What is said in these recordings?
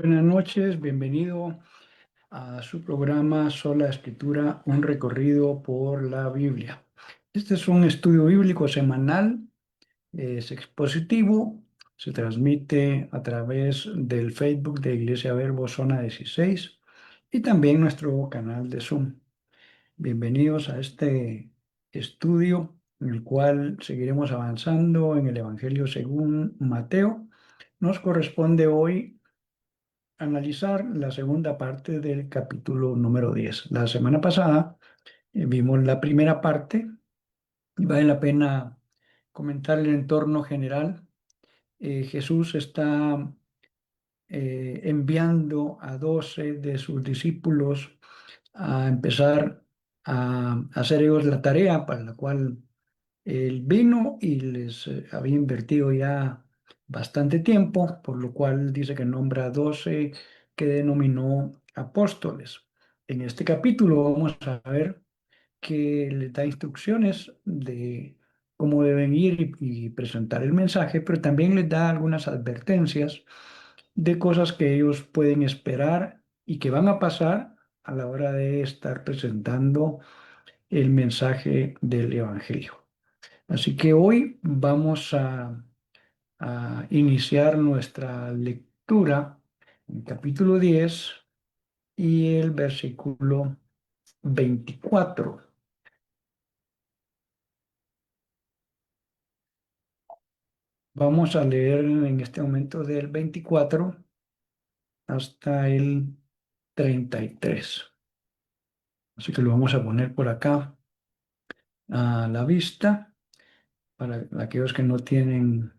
Buenas noches, bienvenido a su programa Sola Escritura, un recorrido por la Biblia. Este es un estudio bíblico semanal, es expositivo, se transmite a través del Facebook de Iglesia Verbo Zona 16 y también nuestro canal de Zoom. Bienvenidos a este estudio en el cual seguiremos avanzando en el Evangelio según Mateo. Nos corresponde hoy analizar la segunda parte del capítulo número 10. La semana pasada vimos la primera parte y vale la pena comentar el entorno general. Jesús está enviando a 12 de sus discípulos a empezar a hacer ellos la tarea para la cual él vino y les había invertido ya bastante tiempo, por lo cual dice que nombra a 12 que denominó apóstoles. En este capítulo vamos a ver que les da instrucciones de cómo deben ir y presentar el mensaje, pero también les da algunas advertencias de cosas que ellos pueden esperar y que van a pasar a la hora de estar presentando el mensaje del Evangelio. Así que hoy vamos a iniciar nuestra lectura en capítulo 10 y el versículo 24. Vamos a leer en este momento del 24 hasta el 33. Así que lo vamos a poner por acá a la vista para aquellos que no tienen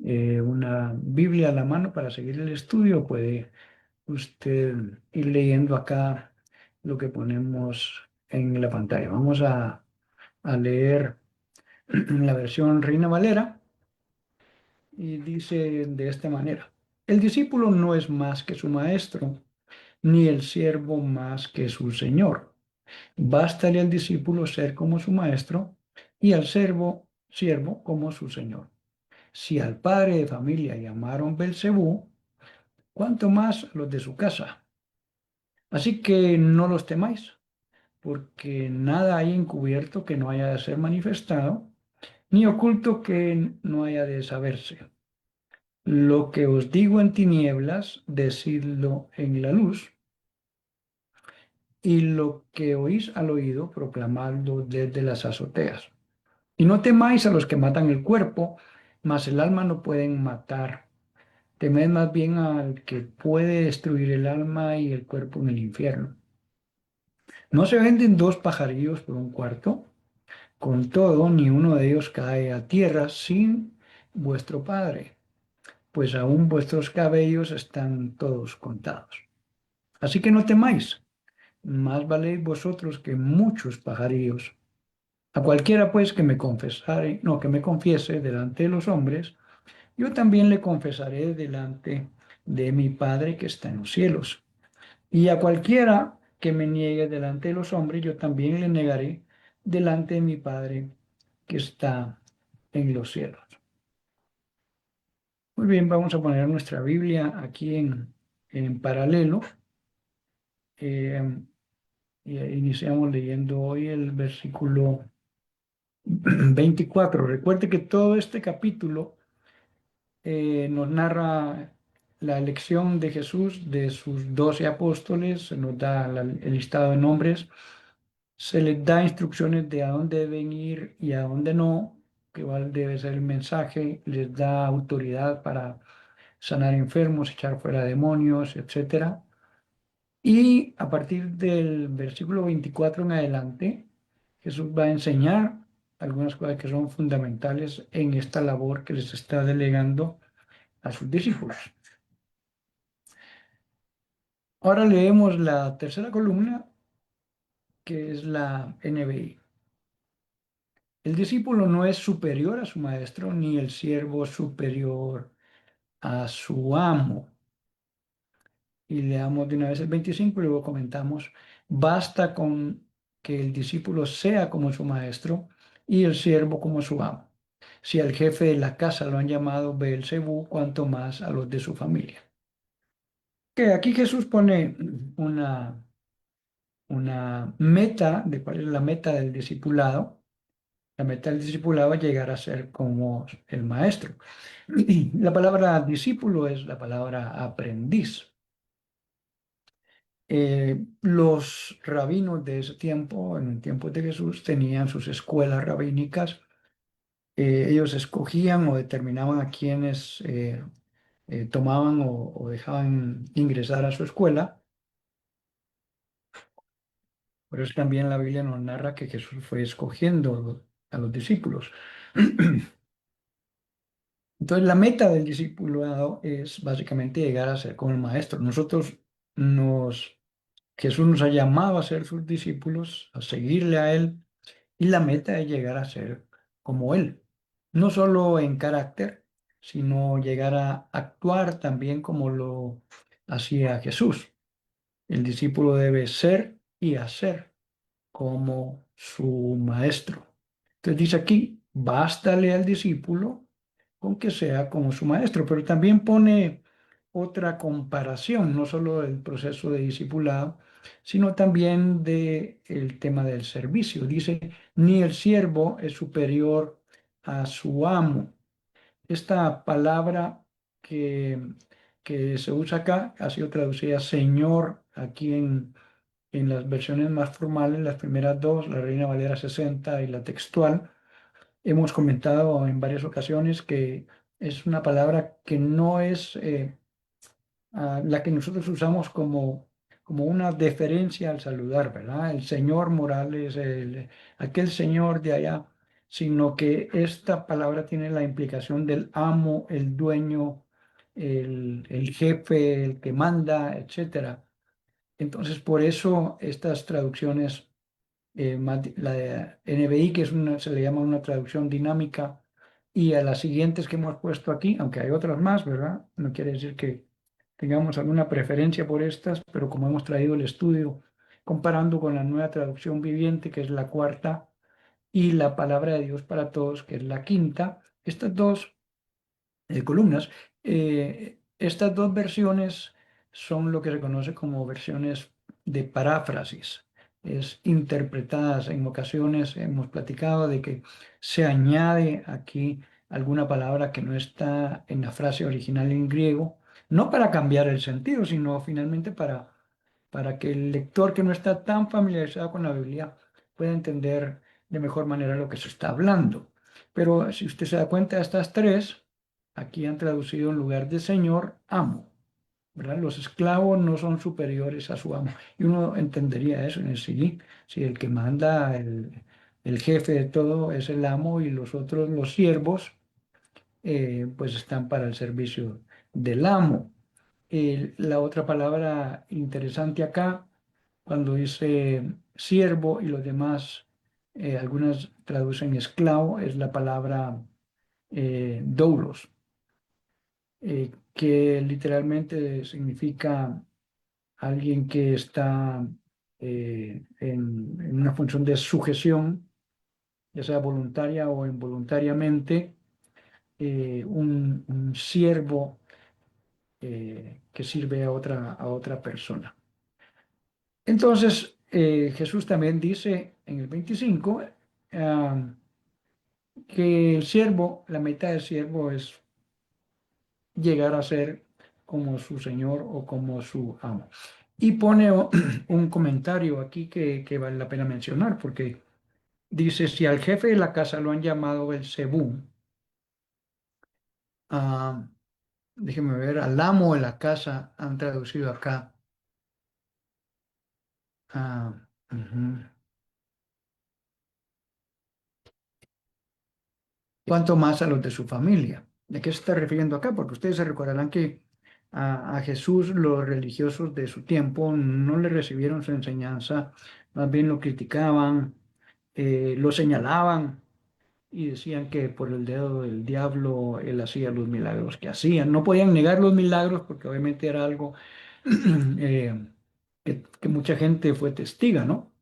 una Biblia a la mano para seguir el estudio, puede usted ir leyendo acá lo que ponemos en la pantalla. Vamos a leer la versión Reina Valera y dice de esta manera: el discípulo no es más que su maestro, ni el siervo más que su señor. Bástale al discípulo ser como su maestro y al siervo como su señor. Si al padre de familia llamaron Belcebú, cuánto más los de su casa. Así que no los temáis, porque nada hay encubierto que no haya de ser manifestado, ni oculto que no haya de saberse. Lo que os digo en tinieblas, decidlo en la luz, y lo que oís al oído, proclamadlo desde las azoteas. Y no temáis a los que matan el cuerpo, mas el alma no pueden matar. Temed más bien al que puede destruir el alma y el cuerpo en el infierno. ¿No se venden dos pajarillos por un cuarto? Con todo, ni uno de ellos cae a tierra sin vuestro Padre, pues aún vuestros cabellos están todos contados. Así que no temáis, más valéis vosotros que muchos pajarillos. A cualquiera pues que me confesare, no, que me confiese delante de los hombres, yo también le confesaré delante de mi Padre que está en los cielos. Y a cualquiera que me niegue delante de los hombres, yo también le negaré delante de mi Padre que está en los cielos. Muy bien, vamos a poner nuestra Biblia aquí en paralelo. Eh, y iniciamos leyendo hoy el versículo 24. Recuerde que todo este capítulo nos narra la elección de Jesús de sus 12 apóstoles, se nos da el listado de nombres, se les da instrucciones de a dónde deben ir y a dónde no, que cuál debe ser el mensaje, les da autoridad para sanar enfermos, echar fuera demonios, etcétera. Y a partir del versículo 24 en adelante, Jesús va a enseñar algunas cosas que son fundamentales en esta labor que les está delegando a sus discípulos. Ahora leemos la tercera columna, que es la NBI. El discípulo no es superior a su maestro, ni el siervo superior a su amo. Y leamos de una vez el 25 y luego comentamos: basta con que el discípulo sea como su maestro y el siervo como su amo. Si al jefe de la casa lo han llamado Beelzebú, cuanto más a los de su familia. Que aquí Jesús pone una meta de cuál es la meta del discipulado. La meta del discipulado es llegar a ser como el maestro. La palabra discípulo es la palabra aprendiz. Los rabinos de ese tiempo, en el tiempo de Jesús, tenían sus escuelas rabínicas. Ellos escogían o determinaban a quienes tomaban o dejaban ingresar a su escuela. Por eso también la Biblia nos narra que Jesús fue escogiendo a los discípulos. Entonces, la meta del discipulado es básicamente llegar a ser como el maestro. Nos, Jesús nos ha llamado a ser sus discípulos, a seguirle a Él, y la meta es llegar a ser como Él. No solo en carácter, sino llegar a actuar también como lo hacía Jesús. El discípulo debe ser y hacer como su maestro. Entonces dice aquí, bástale al discípulo con que sea como su maestro, pero también pone otra comparación, no solo del proceso de discipulado, sino también de el tema del servicio. Dice, ni el siervo es superior a su amo. Esta palabra que, que se usa acá ha sido traducida Señor aquí en las versiones más formales, las primeras dos, la Reina Valera 60 y la textual. Hemos comentado en varias ocasiones que es una palabra que no es la que nosotros usamos como una deferencia al saludar, ¿verdad? El señor Morales, aquel señor de allá, sino que esta palabra tiene la implicación del amo, el dueño, el jefe, el que manda, etcétera. Entonces, por eso estas traducciones, la de NBI, que se le llama una traducción dinámica, y a las siguientes que hemos puesto aquí, aunque hay otras más, ¿verdad? No quiere decir que tengamos alguna preferencia por estas, pero como hemos traído el estudio comparando con la nueva traducción viviente, que es la cuarta, y la palabra de Dios para todos, que es la quinta, estas dos columnas. Estas dos versiones son lo que se conoce como versiones de paráfrasis. Es interpretadas en ocasiones, hemos platicado de que se añade aquí alguna palabra que no está en la frase original en griego, no para cambiar el sentido, sino finalmente para que el lector que no está tan familiarizado con la Biblia pueda entender de mejor manera lo que se está hablando. Pero si usted se da cuenta, estas tres aquí han traducido en lugar de señor, amo, ¿verdad? Los esclavos no son superiores a su amo. Y uno entendería eso en el sí, si el que manda, el jefe de todo es el amo y los otros, los siervos, pues están para el servicio del amo. La otra palabra interesante acá, cuando dice siervo y los demás, algunas traducen esclavo, es la palabra doulos, que literalmente significa alguien que está en una función de sujeción, ya sea voluntaria o involuntariamente, un siervo que sirve a otra persona. Entonces, Jesús también dice en el 25 que el siervo, la meta del siervo es llegar a ser como su señor o como su amo. Y pone un comentario aquí que vale la pena mencionar, porque dice, si al jefe de la casa lo han llamado Belcebú, ah, déjeme ver, al amo de la casa han traducido acá. ah, Ujú. Cuanto más a los de su familia. ¿De qué se está refiriendo acá? Porque ustedes se recordarán que a Jesús los religiosos de su tiempo no le recibieron su enseñanza, más bien lo criticaban, lo señalaban y decían que por el dedo del diablo él hacía los milagros que hacían. No podían negar los milagros porque obviamente era algo eh, que mucha gente fue testiga, ¿no?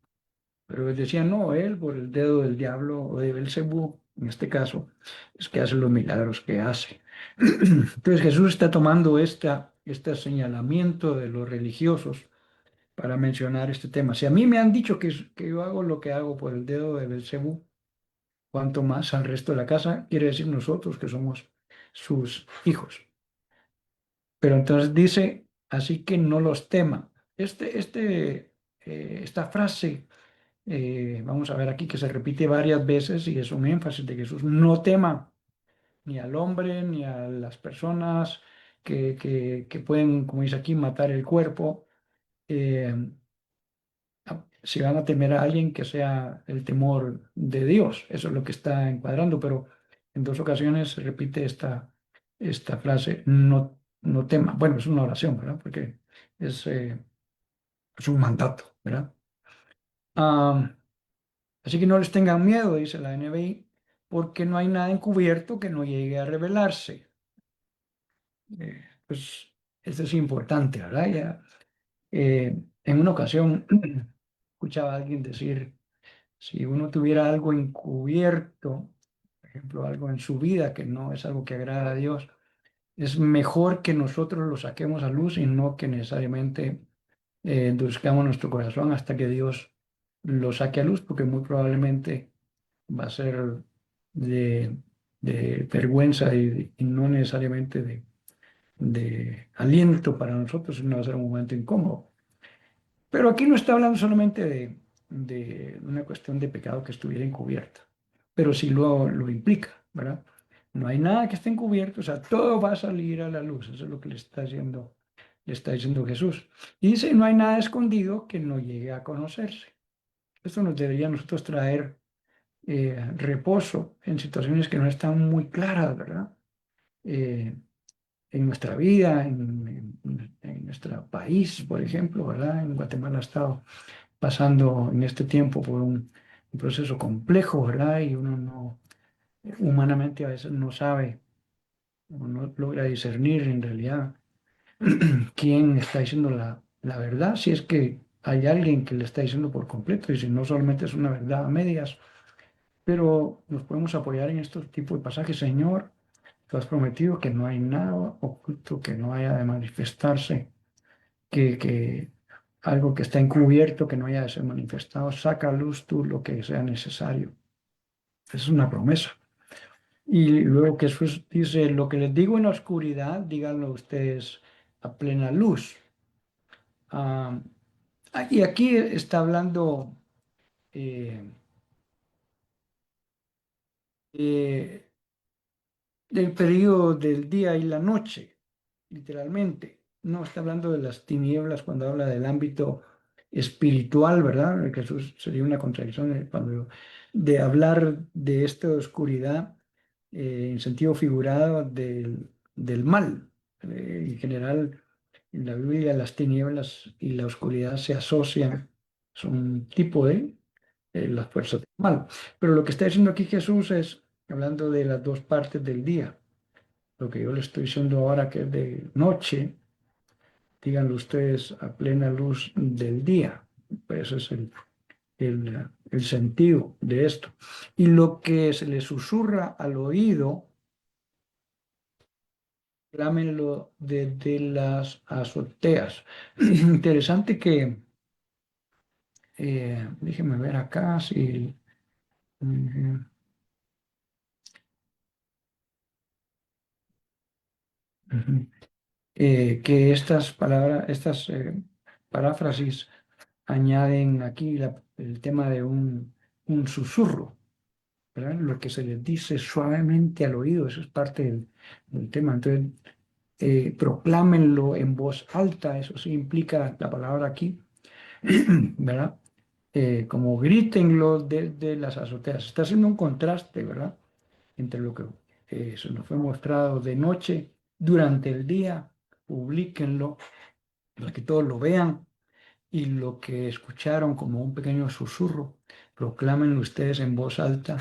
Pero él decía, no, él por el dedo del diablo o de Belcebú, en este caso, es que hace los milagros que hace. Entonces Jesús está tomando este señalamiento de los religiosos para mencionar este tema. Si a mí me han dicho que yo hago lo que hago por el dedo de Belcebú, cuanto más al resto de la casa, quiere decir nosotros que somos sus hijos. Pero entonces dice, así que no los tema. Esta frase, vamos a ver aquí que se repite varias veces y es un énfasis de Jesús, no tema ni al hombre ni a las personas que pueden, como dice aquí, matar el cuerpo. Eh, si van a temer a alguien que sea el temor de Dios, eso es lo que está encuadrando, pero en dos ocasiones se repite esta frase, no, no tema. Bueno, es una oración, ¿verdad? Porque es un mandato, ¿verdad? Ah, así que no les tengan miedo, dice la NBI, porque no hay nada encubierto que no llegue a revelarse. Pues eso es importante, ¿verdad? Ya, en una ocasión escuchaba a alguien decir, si uno tuviera algo encubierto, por ejemplo, algo en su vida que no es algo que agrada a Dios, es mejor que nosotros lo saquemos a luz y no que necesariamente endurezcamos nuestro corazón hasta que Dios lo saque a luz, porque muy probablemente va a ser de, de vergüenza y no necesariamente de aliento para nosotros, sino va a ser un momento incómodo. Pero aquí no está hablando solamente de una cuestión de pecado que estuviera encubierta, pero sí lo implica, ¿verdad? No hay nada que esté encubierto, o sea, todo va a salir a la luz, eso es lo que le está diciendo Jesús. Y dice, no hay nada escondido que no llegue a conocerse. Esto nos debería a nosotros traer reposo en situaciones que no están muy claras, ¿verdad? Eh, en nuestra vida, en nuestro país, por ejemplo, ¿verdad? En Guatemala ha estado pasando en este tiempo por un proceso complejo, ¿verdad? Y uno no, humanamente a veces no sabe o no logra discernir en realidad quién está diciendo la verdad, si es que hay alguien que le está diciendo por completo y si no solamente es una verdad a medias, pero nos podemos apoyar en estos tipos de pasajes. Señor, tú has prometido que no hay nada oculto que no haya de manifestarse, que algo que está encubierto, que no haya de ser manifestado, saca a luz tú lo que sea necesario. Es una promesa. Y luego que Jesús dice, lo que les digo en la oscuridad, díganlo ustedes a plena luz. Ah, y aquí está hablando eh, eh, del periodo del día y la noche, literalmente. No está hablando de las tinieblas cuando habla del ámbito espiritual, ¿verdad? Que eso sería una contradicción de hablar de esta oscuridad en sentido figurado del mal. En general, en la Biblia las tinieblas y la oscuridad se asocian, son un tipo de las fuerzas del mal. Pero lo que está diciendo aquí Jesús es hablando de las dos partes del día. Lo que yo le estoy diciendo ahora que es de noche, díganlo ustedes a plena luz del día. Pues ese es el sentido de esto. Y lo que se le susurra al oído, clámenlo desde las azoteas. Interesante que, déjenme ver acá si... ujú, ujú. Que estas palabras, estas paráfrasis añaden aquí el tema de un susurro, ¿verdad? Lo que se les dice suavemente al oído, eso es parte del tema. Entonces, proclámenlo en voz alta, eso sí implica la palabra aquí, ¿verdad? Como grítenlo desde las azoteas. Está haciendo un contraste, ¿verdad? Entre lo que se nos fue mostrado de noche, durante el día, publíquenlo para que todos lo vean y lo que escucharon como un pequeño susurro, proclámenlo ustedes en voz alta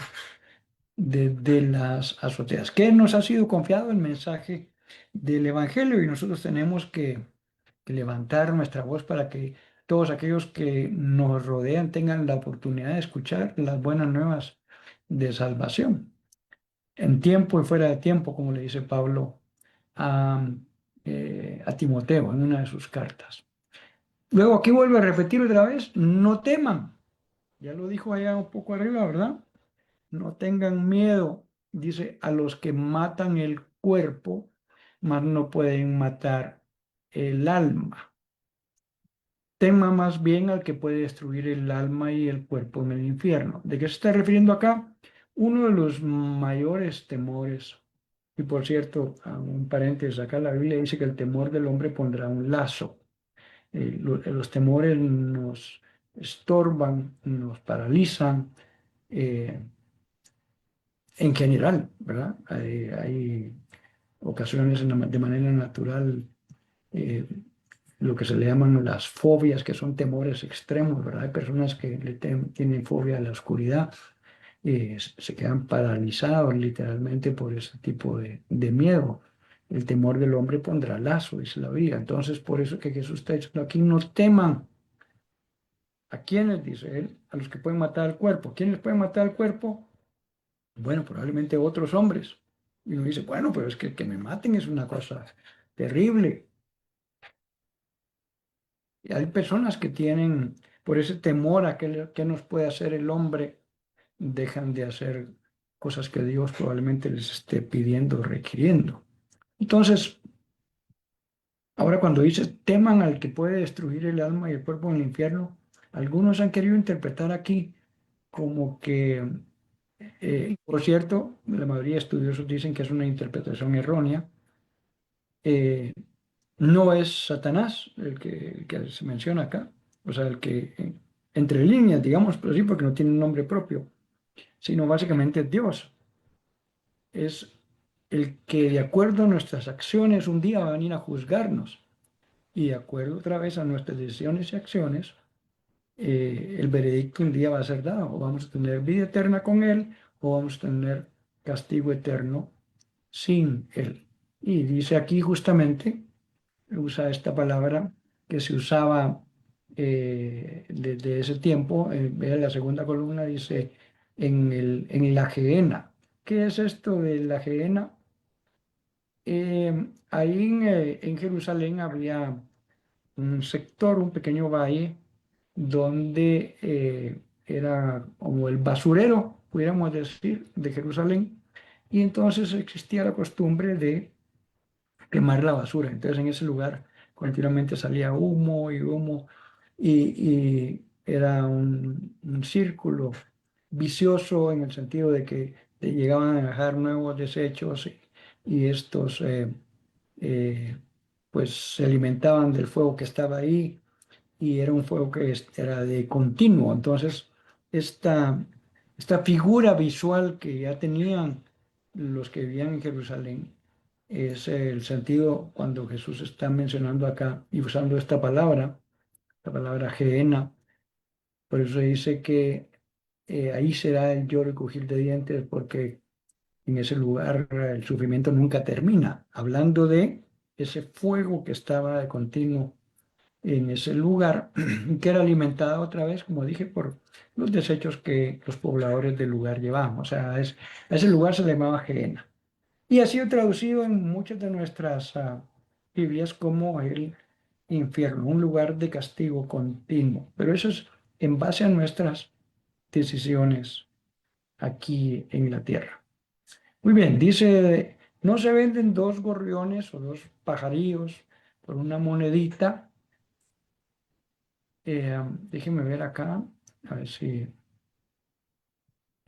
desde las azoteas. ¿Qué nos ha sido confiado? El mensaje del Evangelio y nosotros tenemos que levantar nuestra voz para que todos aquellos que nos rodean tengan la oportunidad de escuchar las buenas nuevas de salvación, en tiempo y fuera de tiempo, como le dice Pablo a a Timoteo en una de sus cartas. Luego aquí vuelve a repetir otra vez, no teman. Ya lo dijo allá un poco arriba, ¿verdad? No tengan miedo, dice, a los que matan el cuerpo, mas no pueden matar el alma. Tema más bien al que puede destruir el alma y el cuerpo en el infierno. ¿De qué se está refiriendo acá? Uno de los mayores temores, y por cierto, a un paréntesis, acá la Biblia dice que el temor del hombre pondrá un lazo. Los temores nos estorban, nos paralizan, eh, en general, ¿verdad? Hay ocasiones de manera natural, eh, lo que se le llaman las fobias, que son temores extremos, ¿verdad? Hay personas que tienen fobia a la oscuridad, se quedan paralizados literalmente por ese tipo de miedo. El temor del hombre pondrá lazo, dice la Biblia. Entonces, por eso que Jesús está diciendo aquí, no teman. ¿A quiénes? Dice él, a los que pueden matar al cuerpo. ¿Quiénes pueden matar al cuerpo? Bueno, probablemente otros hombres. Y uno dice, bueno, pero es que me maten es una cosa terrible. Y hay personas que tienen, por ese temor a qué nos puede hacer el hombre, dejan de hacer cosas que Dios probablemente les esté pidiendo, requiriendo. Entonces, ahora cuando dice, teman al que puede destruir el alma y el cuerpo en el infierno, algunos han querido interpretar aquí como que, por cierto, la mayoría de estudiosos dicen que es una interpretación errónea. eh, no es Satanás el que se menciona acá, o sea, el que entre líneas, digamos, pero sí, porque no tiene un nombre propio, sino básicamente es Dios. Es el que de acuerdo a nuestras acciones un día va a venir a juzgarnos y de acuerdo otra vez a nuestras decisiones y acciones, el veredicto un día va a ser dado, o vamos a tener vida eterna con Él o vamos a tener castigo eterno sin Él. Y dice aquí justamente usa esta palabra que se usaba desde ese tiempo. Vea la segunda columna, dice en la Gehenna. ¿Qué es esto de la Gehenna? Ahí en Jerusalén había un sector, un pequeño valle, donde era como el basurero, pudiéramos decir, de Jerusalén. Y entonces existía la costumbre de quemar la basura. Entonces en ese lugar continuamente salía humo y humo y era un círculo vicioso en el sentido de que llegaban a dejar nuevos desechos y estos eh, pues se alimentaban del fuego que estaba ahí y era un fuego que era de continuo. Entonces, esta, esta figura visual que ya tenían los que vivían en Jerusalén es el sentido cuando Jesús está mencionando acá y usando esta palabra, la palabra Gehenna. Por eso dice que ahí será el lloro y crujir de dientes, porque en ese lugar el sufrimiento nunca termina. Hablando de ese fuego que estaba de continuo en ese lugar, que era alimentada otra vez, como dije, por los desechos que los pobladores del lugar llevaban. O sea, a ese lugar se le llamaba Gehenna. Y ha sido traducido en muchas de nuestras Biblias como el infierno, un lugar de castigo continuo. Pero eso es en base a nuestras decisiones aquí en la tierra. Muy bien, dice, no se venden dos gorriones o dos pajarillos por una monedita. Déjenme ver acá, a ver si...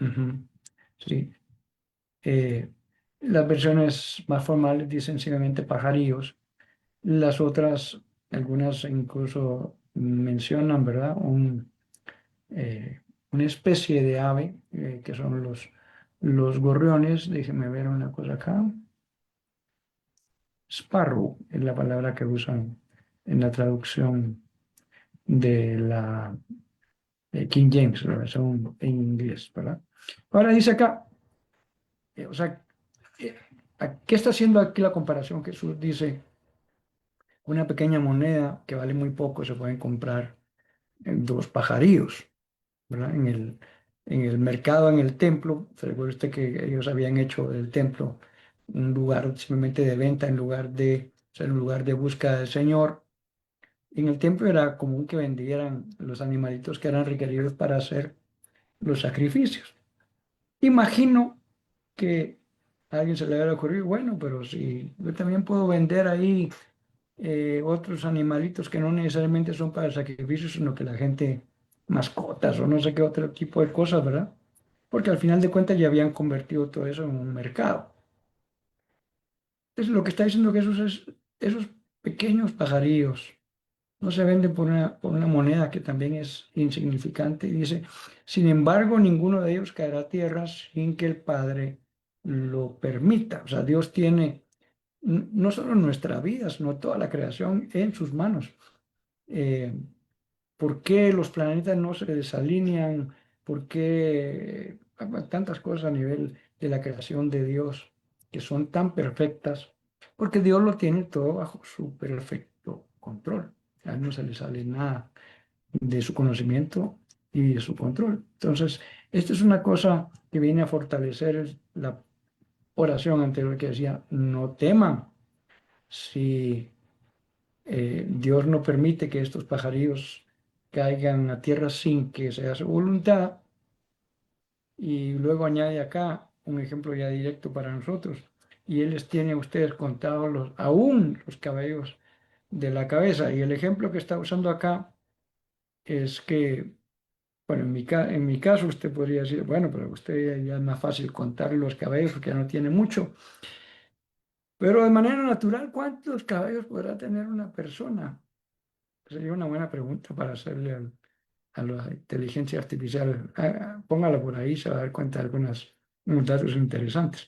ujú, sí. Eh, las versiones más formales dicen simplemente pajarillos. Las otras, algunas incluso mencionan, ¿verdad? Eh, una especie de ave, que son los gorriones. Déjenme ver una cosa acá. Sparrow es la palabra que usan en la traducción de la King James, la versión en inglés, ¿verdad? Ahora dice acá, o sea, eh, ¿qué está haciendo aquí la comparación? Jesús dice, una pequeña moneda que vale muy poco se pueden comprar dos pajarillos, ¿verdad? En el mercado, en el templo, se recuerda usted que ellos habían hecho del templo un lugar simplemente de venta en lugar de ser un lugar de búsqueda del Señor. En el templo era común que vendieran los animalitos que eran requeridos para hacer los sacrificios. Imagino que a alguien se le habrá ocurrido, bueno, pero si yo también puedo vender ahí otros animalitos que no necesariamente son para el sacrificio, sino que la gente, mascotas o no sé qué otro tipo de cosas, ¿verdad? Porque al final de cuentas ya habían convertido todo eso en un mercado. Entonces lo que está diciendo Jesús es, esos pequeños pajarillos no se venden por una moneda que también es insignificante. Y dice, sin embargo, ninguno de ellos caerá a tierra sin que el Padre lo permita. O sea, Dios tiene no solo nuestra vida, sino toda la creación en sus manos. Eh, ¿Por qué los planetas no se desalinean? ¿Por qué tantas cosas a nivel de la creación de Dios que son tan perfectas? Porque Dios lo tiene todo bajo su perfecto control. A él no se le sale nada de su conocimiento y de su control. Entonces, esto es una cosa que viene a fortalecer la oración anterior que decía, no teman si Dios no permite que estos pajarillos caigan a tierra sin que sea su voluntad. Y luego añade acá un ejemplo ya directo para nosotros. Y Él les tiene a ustedes contados aún los cabellos de la cabeza. Y el ejemplo que está usando acá es que, bueno, en mi caso usted podría decir, bueno, pero a usted ya es más fácil contar los cabellos porque ya no tiene mucho. Pero de manera natural, ¿cuántos cabellos podrá tener una persona? Sería una buena pregunta para hacerle a la inteligencia artificial. Póngala por ahí, se va a dar cuenta de unos datos interesantes.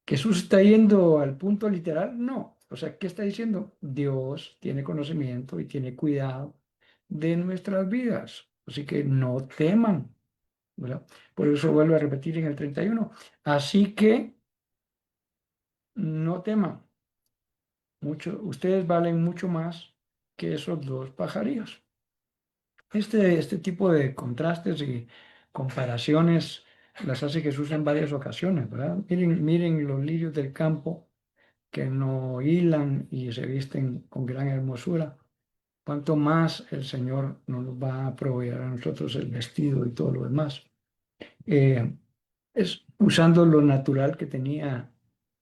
¿Jesús está yendo al punto literal? No. O sea, ¿qué está diciendo? Dios tiene conocimiento y tiene cuidado de nuestras vidas. Así que no teman, ¿verdad? Por eso vuelvo a repetir en el 31. Así que no teman. Ustedes valen mucho más que esos dos pajarillos. Este tipo de contrastes y comparaciones las hace Jesús en varias ocasiones, ¿verdad? Miren los lirios del campo que no hilan y se visten con gran hermosura. Cuanto más el Señor nos va a proveer a nosotros el vestido y todo lo demás. Eh, es usando lo natural que tenía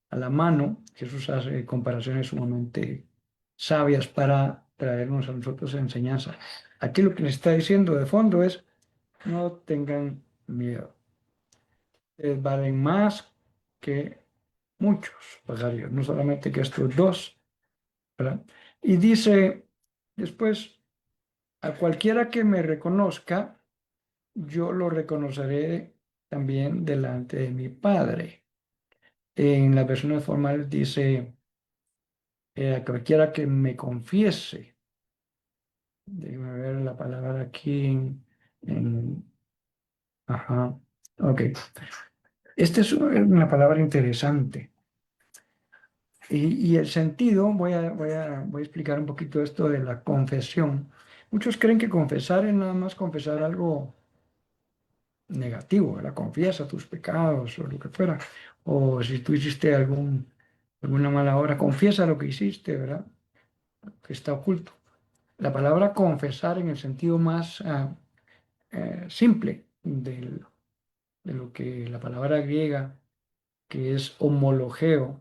a la mano, Jesús hace comparaciones sumamente sabias para traernos a nosotros enseñanza. Aquí lo que les está diciendo de fondo es, no tengan miedo. Valen más que muchos pajarillos, no solamente que estos dos, ¿verdad? Y dice después, a cualquiera que me reconozca, yo lo reconoceré también delante de mi Padre. En las versiones formales dice, a cualquiera que me confiese. Déjame ver la palabra aquí ajá, ok. Esta es una palabra interesante. Y el sentido, voy a explicar un poquito esto de la confesión. Muchos creen que confesar es nada más confesar algo negativo, ¿verdad? Confiesa tus pecados o lo que fuera. O si tú hiciste alguna mala obra, confiesa lo que hiciste, ¿verdad? Que está oculto. La palabra confesar en el sentido más simple de lo que la palabra griega, que es homologeo.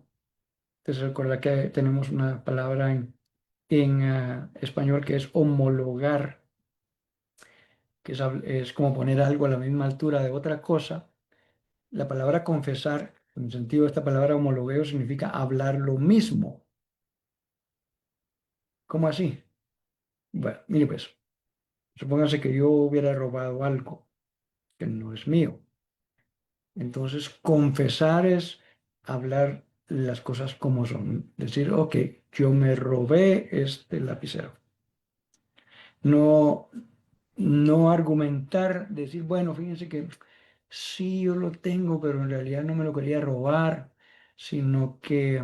Entonces recuerda que tenemos una palabra en español que es homologar, que es como poner algo a la misma altura de otra cosa. La palabra confesar, en el sentido de esta palabra homologueo, significa hablar lo mismo. ¿Cómo así? Bueno, mire pues, supóngase que yo hubiera robado algo que no es mío. Entonces, confesar es hablar las cosas como son. Decir, ok, yo me robé este lapicero. No, no argumentar, decir, bueno, fíjense que sí, yo lo tengo, pero en realidad no me lo quería robar, sino que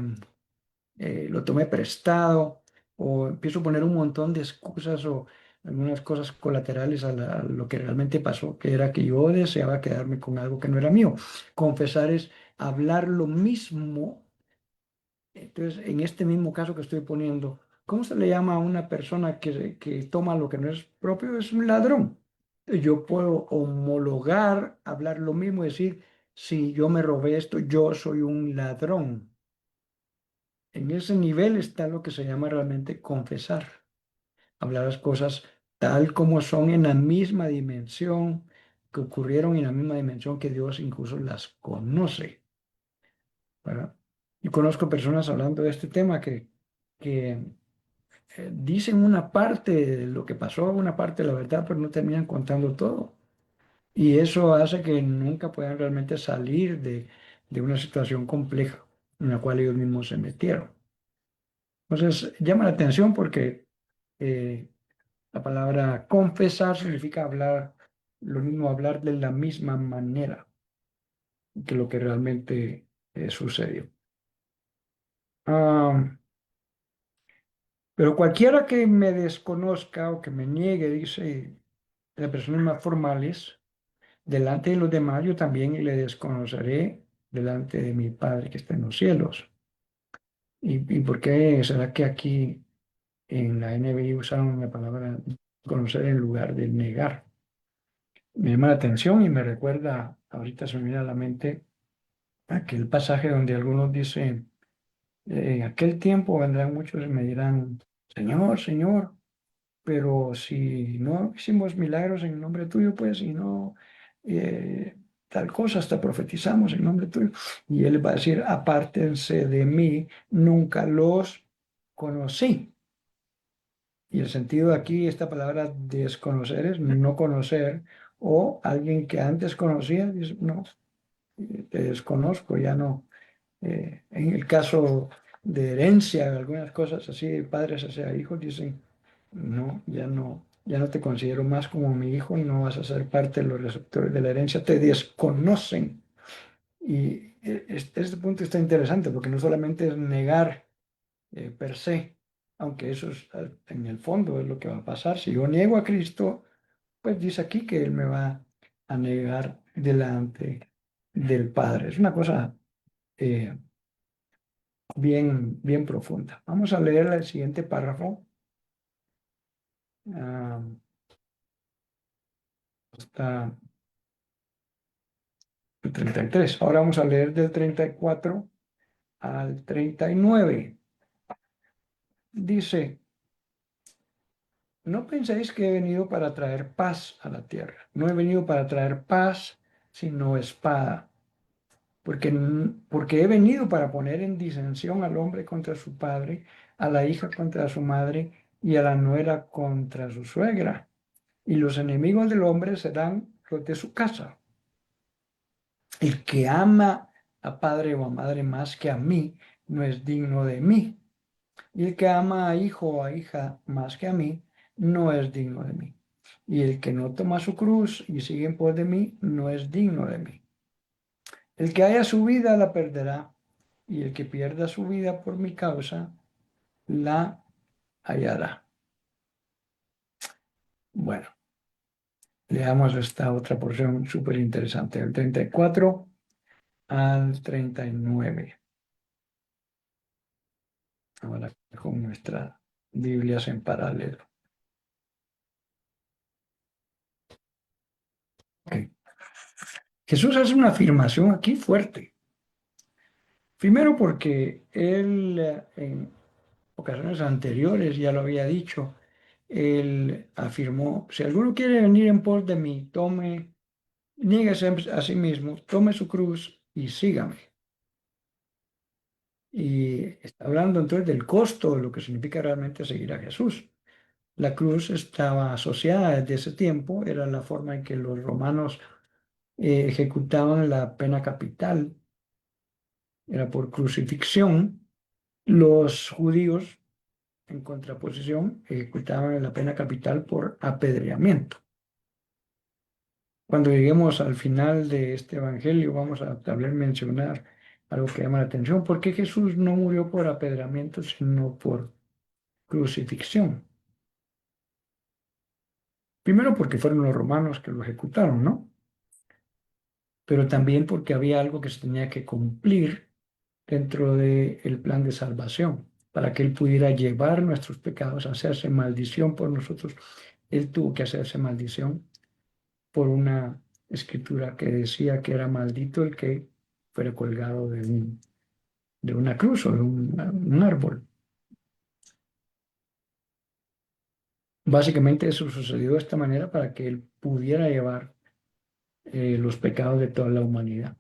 lo tomé prestado, o empiezo a poner un montón de excusas o algunas cosas colaterales a lo que realmente pasó, que era que yo deseaba quedarme con algo que no era mío. Confesar es hablar lo mismo Entonces, en este mismo caso que estoy poniendo, ¿cómo se le llama a una persona que toma lo que no es propio? Es un ladrón. Yo puedo homologar, hablar lo mismo, decir, si yo me robé esto, yo soy un ladrón. En ese nivel está lo que se llama realmente confesar. Hablar las cosas tal como son en la misma dimensión, que ocurrieron en la misma dimensión que Dios incluso las conoce. ¿Verdad? Yo conozco personas hablando de este tema que dicen una parte de lo que pasó, una parte de la verdad, pero no terminan contando todo. Y eso hace que nunca puedan realmente salir de una situación compleja en la cual ellos mismos se metieron. Entonces, llama la atención porque eh, la palabra confesar significa hablar, lo mismo hablar de la misma manera que lo que realmente sucedió. Ah, pero cualquiera que me desconozca o que me niegue, dice las personas más formales, delante de los demás, yo también le desconoceré delante de mi Padre que está en los cielos. ¿Y por qué será que aquí en la NBI usaron la palabra conocer en lugar de negar? Me llama la atención y me recuerda, ahorita se me viene a la mente, aquel pasaje donde algunos dicen, en aquel tiempo vendrán muchos y me dirán, Señor, Señor. Pero si no hicimos milagros en nombre tuyo, pues, y no eh, tal cosa, hasta profetizamos en nombre tuyo. Y él va a decir, apártense de mí, nunca los conocí. Y el sentido de aquí, esta palabra desconocer es no conocer, o alguien que antes conocía, dice, no, te desconozco, ya no. En el caso de herencia, algunas cosas así, de padres hacia hijos, dicen, no, ya no te considero más como mi hijo, no vas a ser parte de los receptores de la herencia, te desconocen. Y este punto está interesante porque no solamente es negar per se, aunque eso es, en el fondo es lo que va a pasar. Si yo niego a Cristo, pues dice aquí que Él me va a negar delante del Padre. Es una cosa eh, bien profunda. Vamos a leer el siguiente párrafo. Ah, está el 33. Ahora vamos a leer del 34 al 39. Dice, no penséis que he venido para traer paz a la tierra. No he venido para traer paz, sino espada. Porque he venido para poner en disensión al hombre contra su padre, a la hija contra su madre y a la nuera contra su suegra. Y los enemigos del hombre serán los de su casa. El que ama a padre o a madre más que a mí no es digno de mí. Y el que ama a hijo o a hija más que a mí no es digno de mí. Y el que no toma su cruz y sigue en pos de mí no es digno de mí. El que haya su vida la perderá, y el que pierda su vida por mi causa la hallará. Bueno, leamos esta otra porción súper interesante, del 34 al 39. Ahora con nuestras Biblias en paralelo. Ok. Jesús hace una afirmación aquí fuerte. Primero porque él en ocasiones anteriores ya lo había dicho. Él afirmó, si alguno quiere venir en pos de mí, niéguese a sí mismo, tome su cruz y sígame. Y está hablando entonces del costo, de lo que significa realmente seguir a Jesús. La cruz estaba asociada desde ese tiempo, era la forma en que los romanos ejecutaban la pena capital, era por crucifixión. Los judíos, en contraposición, ejecutaban la pena capital por apedreamiento. Cuando lleguemos al final de este evangelio, vamos a también mencionar algo que llama la atención. ¿Por qué Jesús no murió por apedreamiento, sino por crucifixión? Primero porque fueron los romanos que lo ejecutaron, ¿no? Pero también porque había algo que se tenía que cumplir dentro del plan de salvación, para que Él pudiera llevar nuestros pecados, hacerse maldición por nosotros. Él tuvo que hacerse maldición por una escritura que decía que era maldito el que fuera colgado de una cruz o de un árbol. Básicamente eso sucedió de esta manera para que Él pudiera llevar los pecados de toda la humanidad.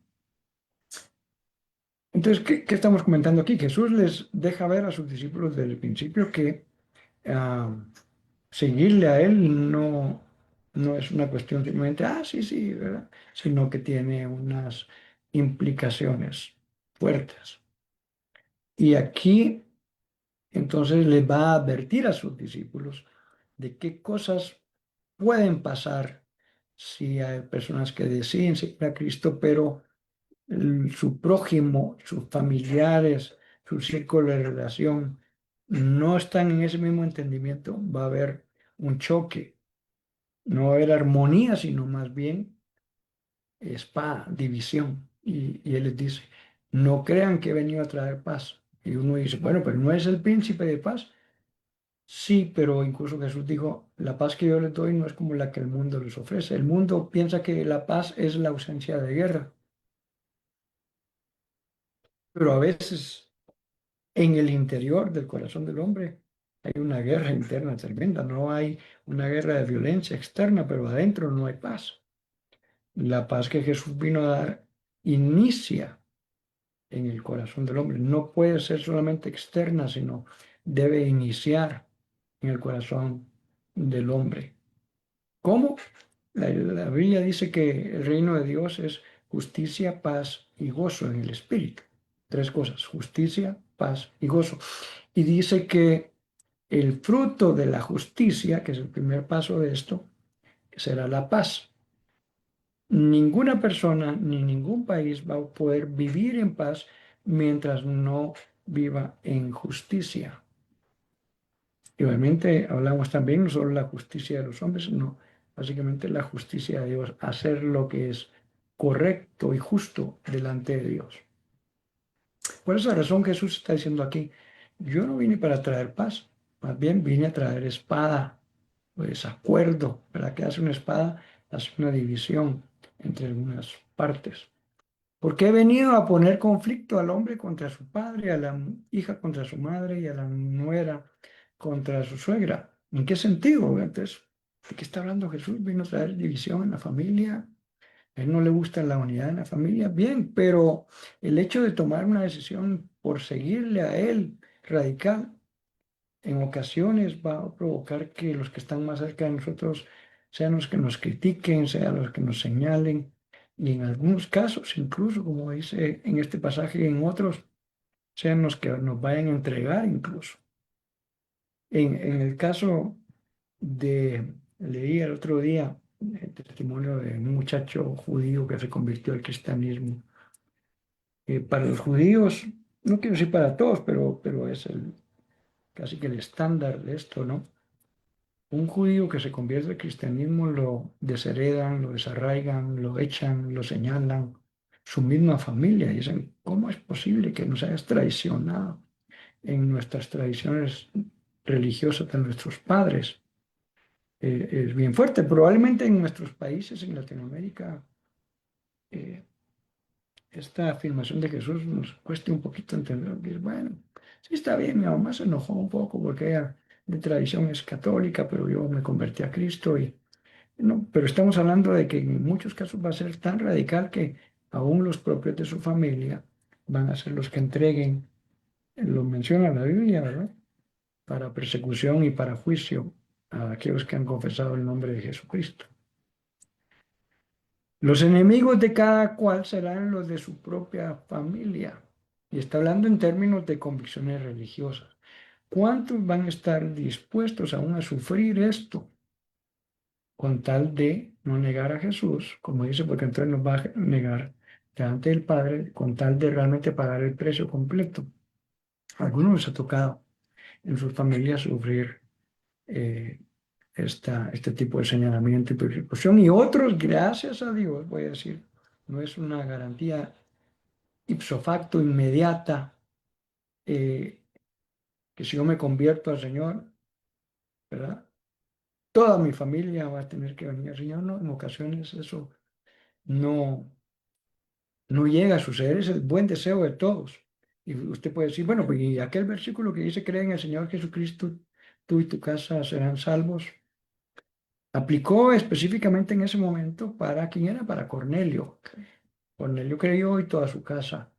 Entonces, ¿qué estamos comentando aquí? Jesús les deja ver a sus discípulos desde el principio que ah, seguirle a Él no es una cuestión simplemente, sí, sí, ¿verdad? Sino que tiene unas implicaciones fuertes. Y aquí entonces les va a advertir a sus discípulos de qué cosas pueden pasar si hay personas que deciden seguir a Cristo, pero su prójimo, sus familiares, su círculo de relación no están en ese mismo entendimiento, va a haber un choque, no va a haber armonía, sino más bien espada, división. Y Él les dice, no crean que he venido a traer paz. Y uno dice, bueno, pero no es el príncipe de paz. Sí, pero incluso Jesús dijo, la paz que yo les doy no es como la que el mundo les ofrece. El mundo piensa que la paz es la ausencia de guerra, pero a veces en el interior del corazón del hombre hay una guerra interna tremenda. No hay una guerra de violencia externa, pero adentro no hay paz. La paz que Jesús vino a dar inicia en el corazón del hombre. No puede ser solamente externa, sino debe iniciar en el corazón del hombre. ¿Cómo? La Biblia dice que el reino de Dios es justicia, paz y gozo en el Espíritu. Tres cosas, justicia, paz y gozo. Y dice que el fruto de la justicia, que es el primer paso de esto, será la paz. Ninguna persona ni ningún país va a poder vivir en paz mientras no viva en justicia. Y obviamente hablamos también no solo de la justicia de los hombres, sino básicamente la justicia de Dios, hacer lo que es correcto y justo delante de Dios. Por esa razón Jesús está diciendo aquí, yo no vine para traer paz, más bien vine a traer espada, o desacuerdo. ¿Para qué hace una espada? Hace una división entre algunas partes. Porque he venido a poner conflicto al hombre contra su padre, a la hija contra su madre y a la nuera contra su suegra. ¿En qué sentido? Entonces, ¿de qué está hablando Jesús? Vino a traer división en la familia. A él no le gusta la unidad en la familia. Bien, pero el hecho de tomar una decisión por seguirle a él radical, en ocasiones va a provocar que los que están más cerca de nosotros sean los que nos critiquen, sean los que nos señalen, y en algunos casos, incluso como dice en este pasaje y en otros, sean los que nos vayan a entregar incluso. En el caso leí el otro día el testimonio de un muchacho judío que se convirtió al cristianismo. Para los judíos, no quiero decir para todos, pero es casi que el estándar de esto, ¿no? Un judío que se convierte al cristianismo lo desheredan, lo desarraigan, lo echan, lo señalan, su misma familia. Y dicen, ¿cómo es posible que nos hayas traicionado en nuestras tradiciones religiosas de nuestros padres? Es bien fuerte. Probablemente en nuestros países, en Latinoamérica, eh, esta afirmación de Jesús nos cueste un poquito entender. Que, bueno, sí está bien, mi mamá se enojó un poco porque ella de tradición es católica, pero yo me convertí a Cristo y no, pero estamos hablando de que en muchos casos va a ser tan radical que aún los propios de su familia van a ser los que entreguen, lo menciona la Biblia, ¿verdad? Para persecución y para juicio a aquellos que han confesado el nombre de Jesucristo. Los enemigos de cada cual serán los de su propia familia. Y está hablando en términos de convicciones religiosas. ¿Cuántos van a estar dispuestos aún a sufrir esto con tal de no negar a Jesús, como dice, porque entonces nos va a negar delante del Padre, con tal de realmente pagar el precio completo? A algunos les ha tocado en sus familias sufrir eh, este tipo de señalamiento y persecución, y otros, gracias a Dios, voy a decir, no es una garantía ipso facto, inmediata, eh, que si yo me convierto al Señor, ¿verdad? Toda mi familia va a tener que venir al Señor, ¿no? En ocasiones eso no, no llega a suceder, es el buen deseo de todos. Y usted puede decir, bueno, pues y aquel versículo que dice, cree en el Señor Jesucristo, tú y tu casa serán salvos, aplicó específicamente en ese momento para, ¿quién era? Para Cornelio. Cornelio creyó y toda su casa,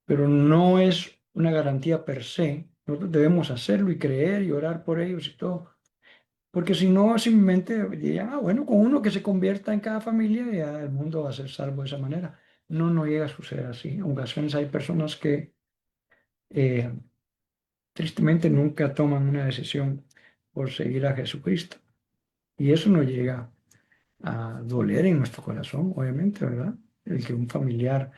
pero no es una garantía per se. Nosotros debemos hacerlo y creer y orar por ellos y todo. Porque si no, simplemente dirían, ah, bueno, con uno que se convierta en cada familia, ya el mundo va a ser salvo de esa manera. No, no llega a suceder así. En ocasiones hay personas que eh, tristemente nunca toman una decisión por seguir a Jesucristo. Y eso no llega a doler en nuestro corazón, obviamente, ¿verdad? El que un familiar,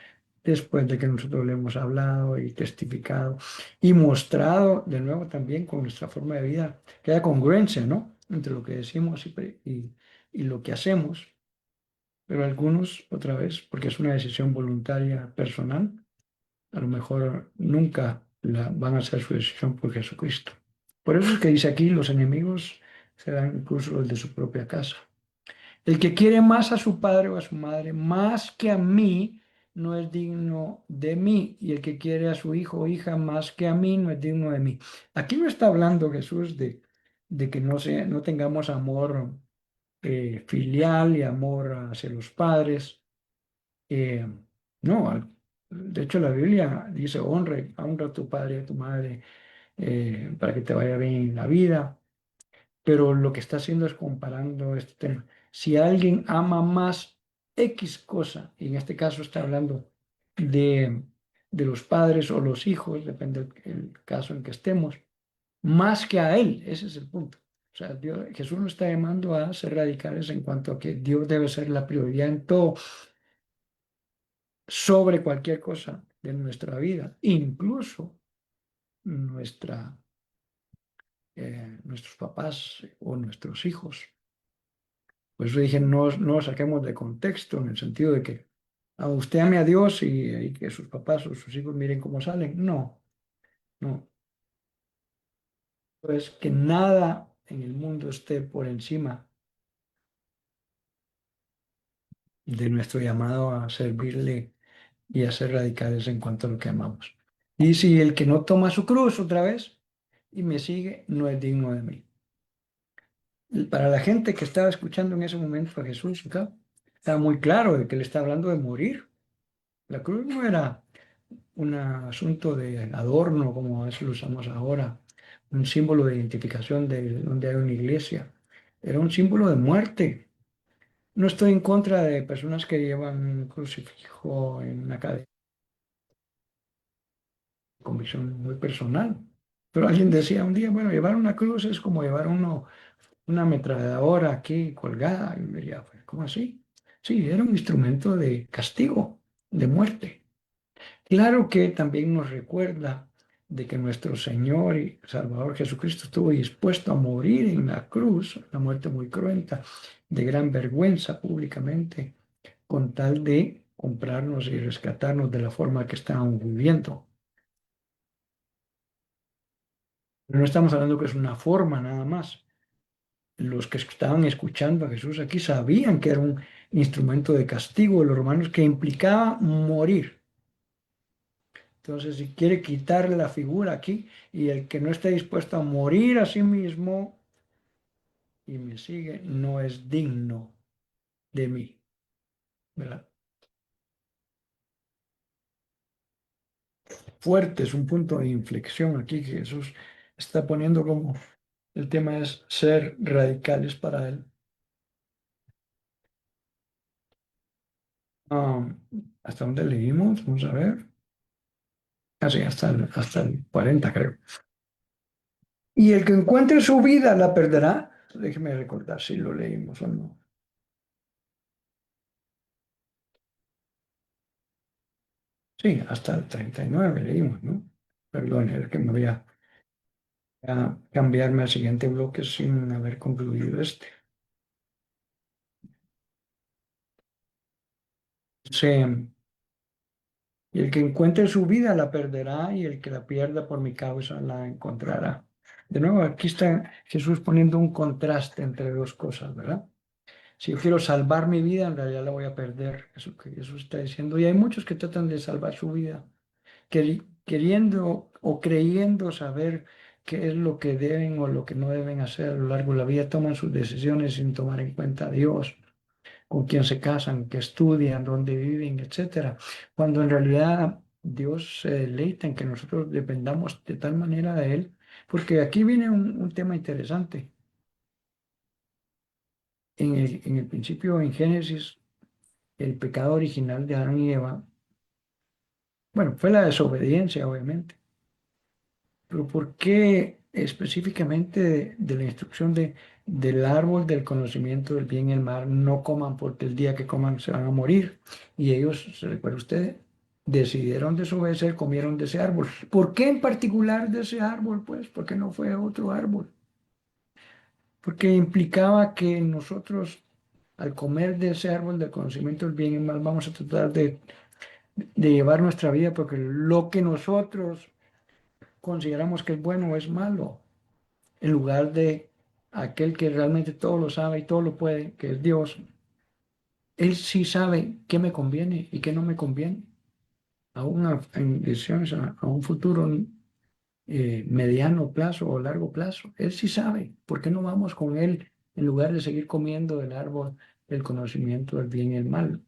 después de que nosotros le hemos hablado y testificado y mostrado de nuevo también con nuestra forma de vida, que haya congruencia, ¿no? Entre lo que decimos y lo que hacemos. Pero algunos, otra vez, porque es una decisión voluntaria personal, a lo mejor nunca van a hacer su decisión por Jesucristo. Por eso es que dice aquí, los enemigos serán incluso los de su propia casa. El que quiere más a su padre o a su madre, más que a mí, no es digno de mí. Y el que quiere a su hijo o hija más que a mí, no es digno de mí. Aquí no está hablando Jesús de que no tengamos amor filial y amor hacia los padres. Eh, no, de hecho la Biblia dice, honra a tu padre y a tu madre para que te vaya bien en la vida, pero lo que está haciendo es comparando este tema. Si alguien ama más X cosa, y en este caso está hablando de, de los padres o los hijos, depende del caso en que estemos, más que a él, ese es el punto. O sea, Jesús nos está llamando a ser radicales en cuanto a que Dios debe ser la prioridad en todo, sobre cualquier cosa de nuestra vida, incluso nuestra, nuestros papás o nuestros hijos. Por eso dije, no lo saquemos de contexto, en el sentido de que usted ame a Dios y que sus papás o sus hijos miren cómo salen. No, no. Pues que nada en el mundo esté por encima de nuestro llamado a servirle y a ser radicales en cuanto a lo que amamos. Y si el que no toma su cruz otra vez y me sigue, no es digno de mí. Para la gente que estaba escuchando en ese momento a Jesús acá, estaba muy claro de que le está hablando de morir. La cruz no era un asunto de adorno como a veces lo usamos ahora, un símbolo de identificación de donde hay una iglesia. Era un símbolo de muerte. No estoy en contra de personas que llevan un crucifijo en una cadena, convicción muy personal. Pero alguien decía un día, bueno, llevar una cruz es como llevar una ametralladora aquí colgada. Y me diría, pues, ¿cómo así? Sí, era un instrumento de castigo, de muerte. Claro que también nos recuerda de que nuestro Señor y Salvador Jesucristo estuvo dispuesto a morir en la cruz, una muerte muy cruenta, de gran vergüenza públicamente, con tal de comprarnos y rescatarnos de la forma que estábamos viviendo. Pero no estamos hablando que es una forma nada más. Los que estaban escuchando a Jesús aquí sabían que era un instrumento de castigo de los romanos que implicaba morir. Entonces, si quiere quitarle la figura aquí y el que no esté dispuesto a morir a sí mismo y me sigue, no es digno de mí, ¿verdad? Fuerte es un punto de inflexión aquí que Jesús está poniendo como el tema es ser radicales para él. Ah, ¿hasta dónde leímos? Vamos a ver. Casi hasta el 40, creo. Y el que encuentre su vida la perderá. Déjeme recordar si lo leímos o no. Sí, hasta el 39 leímos, ¿no? Perdón, es que me voy a cambiarme al siguiente bloque sin haber concluido este. Sí, Y el que encuentre su vida la perderá, y el que la pierda por mi causa la encontrará. De nuevo, aquí está Jesús poniendo un contraste entre dos cosas, ¿verdad? Si yo quiero salvar mi vida, en realidad la voy a perder. Eso que Jesús está diciendo. Y hay muchos que tratan de salvar su vida, queriendo o creyendo saber qué es lo que deben o lo que no deben hacer a lo largo de la vida. Toman sus decisiones sin tomar en cuenta a Dios, con quién se casan, qué estudian, dónde viven, etcétera. Cuando en realidad Dios se deleita en que nosotros dependamos de tal manera de Él. Porque aquí viene un tema interesante. En el principio, en Génesis, el pecado original de Adán y Eva, bueno, fue la desobediencia, obviamente, pero ¿por qué específicamente de la instrucción del árbol del conocimiento del bien y el mal? No coman porque el día que coman se van a morir. Y ellos, ¿se recuerda usted? Decidieron desobedecer, comieron de ese árbol. ¿Por qué en particular de ese árbol? Pues porque no fue otro árbol. Porque implicaba que nosotros, al comer de ese árbol del conocimiento del bien y el mal, vamos a tratar de llevar nuestra vida, porque lo que nosotros consideramos que es bueno o es malo, en lugar de aquel que realmente todo lo sabe y todo lo puede, que es Dios. Él sí sabe qué me conviene y qué no me conviene, aún en decisiones a un futuro mediano plazo o largo plazo. Él sí sabe. ¿Por qué no vamos con él en lugar de seguir comiendo del árbol del conocimiento del bien y el mal?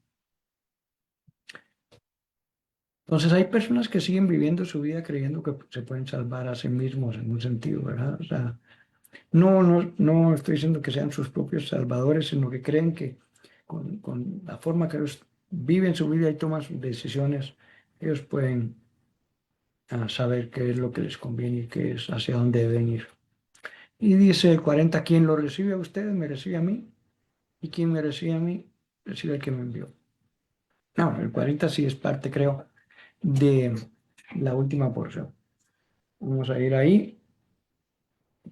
Entonces hay personas que siguen viviendo su vida creyendo que se pueden salvar a sí mismos en un sentido, ¿verdad? O sea, no estoy diciendo que sean sus propios salvadores, sino que creen que con la forma que ellos viven su vida y toman sus decisiones, ellos pueden saber qué es lo que les conviene y qué es hacia dónde deben ir. Y dice el 40: quien lo recibe a ustedes, me recibe a mí, y quien me recibe a mí, recibe al que me envió. No, el 40 sí es parte, creo, de la última porción. Vamos a ir ahí,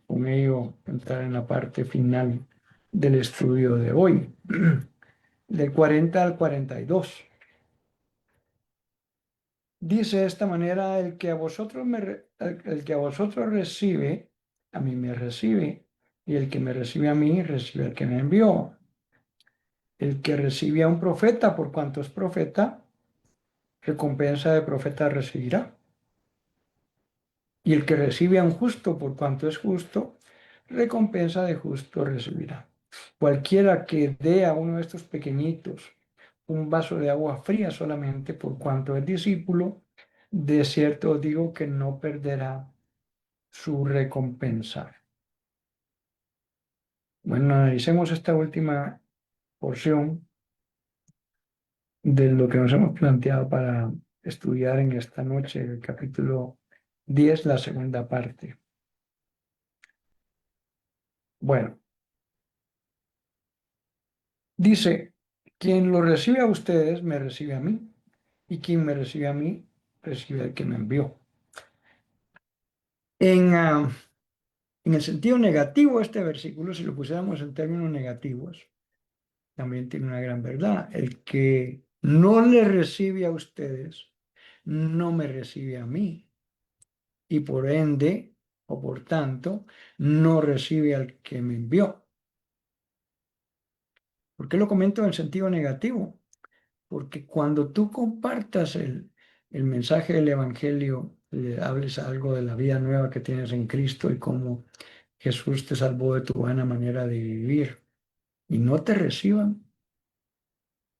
con ello entrar en la parte final del estudio de hoy, del 40 al 42. Dice de esta manera: el que a vosotros, el que a vosotros recibe, a mí me recibe, y el que me recibe a mí, recibe al que me envió. El que recibe a un profeta, por cuanto es profeta, recompensa de profeta recibirá. Y el que recibe a un justo, por cuanto es justo, recompensa de justo recibirá. Cualquiera que dé a uno de estos pequeñitos un vaso de agua fría solamente, por cuanto es discípulo, de cierto os digo que no perderá su recompensa. Bueno, analicemos esta última porción de lo que nos hemos planteado para estudiar en esta noche, el capítulo 10, la segunda parte. Bueno, dice: quien lo recibe a ustedes, me recibe a mí, y quien me recibe a mí, recibe al que me envió. En, en el sentido negativo, este versículo, si lo pusiéramos en términos negativos, también tiene una gran verdad. El que no le recibe a ustedes, no me recibe a mí, y por ende, o por tanto, no recibe al que me envió. ¿Por qué lo comento en sentido negativo? Porque cuando tú compartas el mensaje del Evangelio, le hables algo de la vida nueva que tienes en Cristo y cómo Jesús te salvó de tu buena manera de vivir, y no te reciban,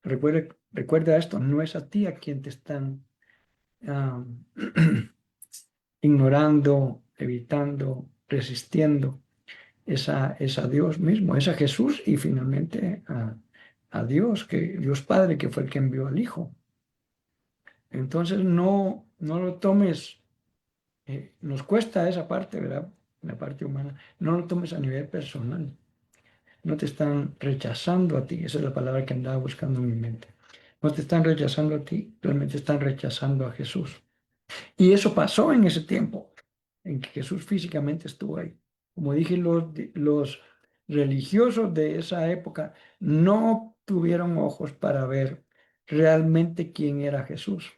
recuerda esto: no es a ti a quien te están ah, ignorando, evitando, resistiendo. Es a Dios mismo, es a Jesús, y finalmente a Dios, que Dios Padre, que fue el que envió al Hijo. Entonces no lo tomes, nos cuesta esa parte, ¿verdad? La parte humana. No lo tomes a nivel personal. No te están rechazando a ti, esa es la palabra que andaba buscando en mi mente. No te están rechazando a ti, realmente están rechazando a Jesús. Y eso pasó en ese tiempo, en que Jesús físicamente estuvo ahí. Como dije, los religiosos de esa época no tuvieron ojos para ver realmente quién era Jesús.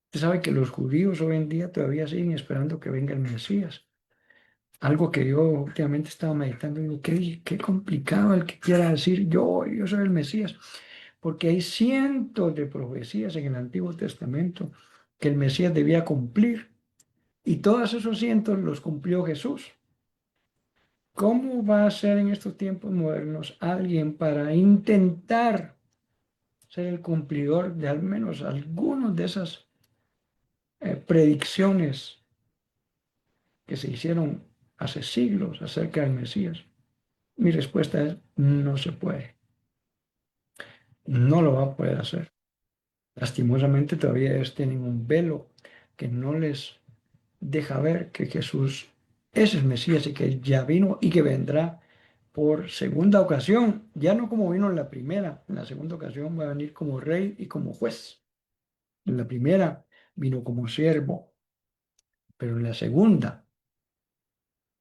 Usted sabe que los judíos hoy en día todavía siguen esperando que venga el Mesías. Algo que yo últimamente estaba meditando y digo, qué complicado el que quiera decir yo soy el Mesías, porque hay cientos de profecías en el Antiguo Testamento que el Mesías debía cumplir y todos esos cientos los cumplió Jesús. ¿Cómo va a ser en estos tiempos modernos alguien para intentar ser el cumplidor de al menos algunas de esas predicciones que se hicieron hace siglos acerca del Mesías? Mi respuesta es no se puede, no lo va a poder hacer. Lastimosamente todavía ellos tienen un velo que no les deja ver que Jesús es el Mesías y que él ya vino y que vendrá por segunda ocasión, ya no como vino en la primera, en la segunda ocasión va a venir como rey y como juez. En la primera vino como siervo, pero en la segunda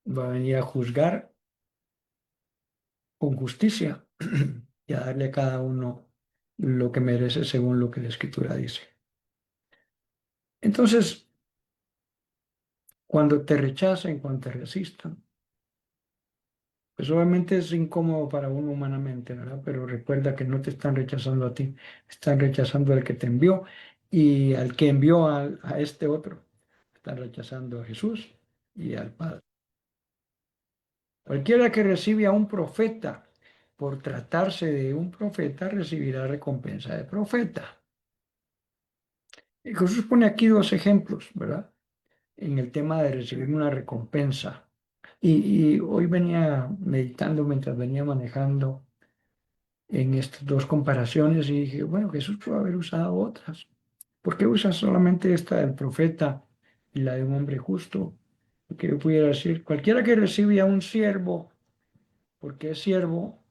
va a venir a juzgar con justicia y a darle a cada uno lo que merece según lo que la Escritura dice. Entonces, cuando te rechacen, cuando te resistan, pues obviamente es incómodo para uno humanamente, ¿verdad? Pero recuerda que no te están rechazando a ti, están rechazando al que te envió y al que envió a este otro. Están rechazando a Jesús y al Padre. Cualquiera que recibe a un profeta por tratarse de un profeta recibirá recompensa de profeta. Y Jesús pone aquí dos ejemplos, ¿verdad? En el tema de recibir una recompensa. Y hoy venía meditando mientras venía manejando en estas dos comparaciones y dije, bueno, Jesús puede haber usado otras. ¿Por qué usa solamente esta del profeta y la de un hombre justo? Porque yo pudiera decir, cualquiera que recibe a un siervo, porque es siervo,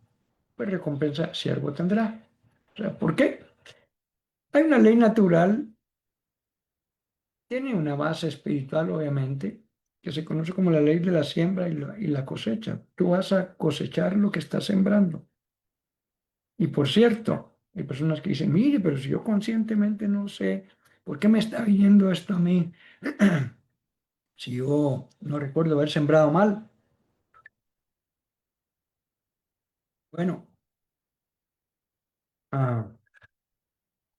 pues recompensa siervo tendrá. O sea, ¿por qué? Hay una ley natural, tiene una base espiritual, obviamente, que se conoce como la ley de la siembra y la cosecha. Tú vas a cosechar lo que estás sembrando. Y por cierto, hay personas que dicen, mire, pero si yo conscientemente no sé por qué me está viniendo esto a mí, si yo no recuerdo haber sembrado mal. Bueno, ah,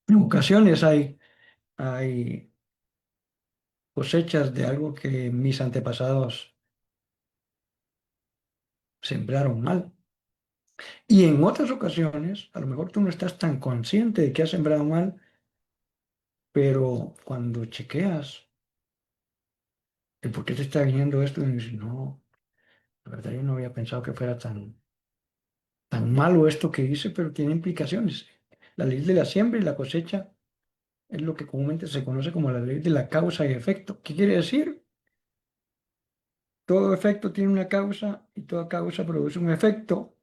en ocasiones hay cosechas de algo que mis antepasados sembraron mal. Y en otras ocasiones, a lo mejor tú no estás tan consciente de que has sembrado mal, pero cuando chequeas el por qué te está viniendo esto, y dices, no, la verdad yo no había pensado que fuera tan malo esto que hice, pero tiene implicaciones. La ley de la siembra y la cosecha es lo que comúnmente se conoce como la ley de la causa y efecto. ¿Qué quiere decir? Todo efecto tiene una causa y toda causa produce un efecto.